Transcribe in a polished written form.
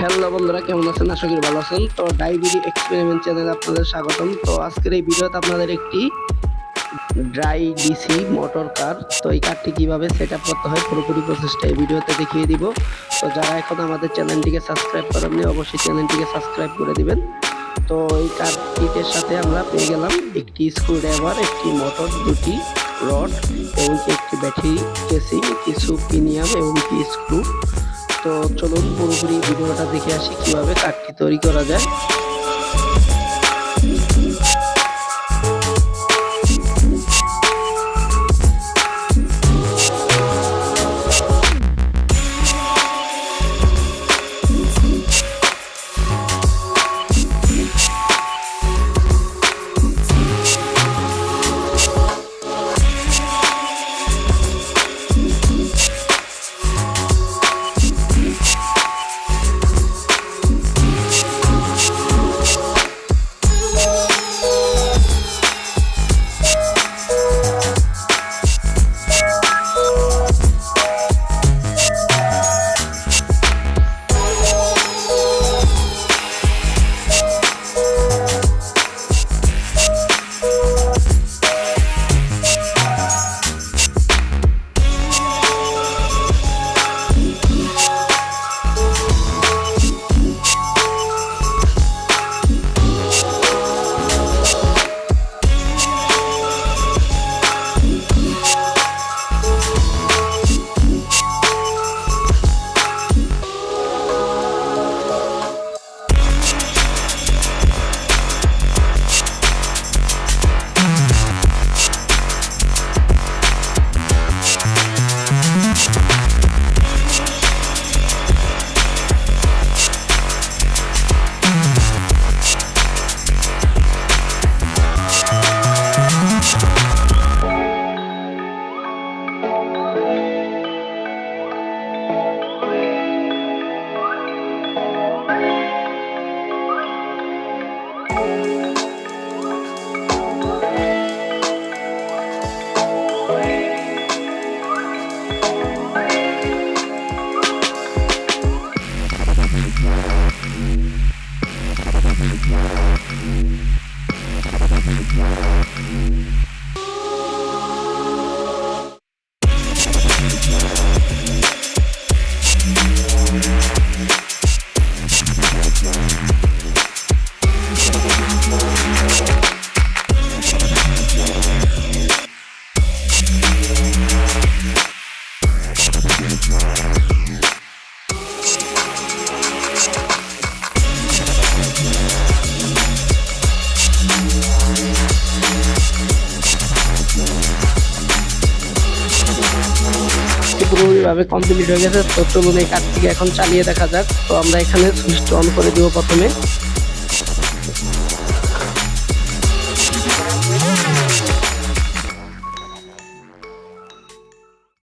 Hello বন্ধুরা, কেমন আছেন? আশা করি ভালো আছেন। তো ডাইবিডি এক্সপেরিমেন্ট চ্যানেলে আপনাদের স্বাগতম। তো আজকের এই ভিডিওতে আপনাদের একটি ড্রাই ডিসি মোটর কার, তো এই কারটি কিভাবে সেট আপ করতে হয় পুরোপুরি প্রসেসটা এই ভিডিওতে দেখিয়ে দিব। তো যারা এখন আমাদের চ্যানেলটিকে সাবস্ক্রাইব করেননি অবশ্যই চ্যানেলটিকে সাবস্ক্রাইব করে দিবেন। তো এই কার কিটের সাথে আমরা পেয়ে গেলাম একটি স্ক্রুড্রাইভার, একটি মোটর, দুটি রড এবং একটি ব্যাটারি কেসিং, কিছু পিনিয়াম এবং কি স্ক্রু। তো চলুন পুরোপুরি ভিডিওটা দেখে আসি কিভাবে কাঠটি তৈরি করা যায়। পুরোপুরিভাবে কমপ্লিট হয়ে গেছে। তো চলুন এই কাঠটিকে এখন চালিয়ে দেখা যাক। তো আমরা এখানে সুইচটা অন করে দিব প্রথমে।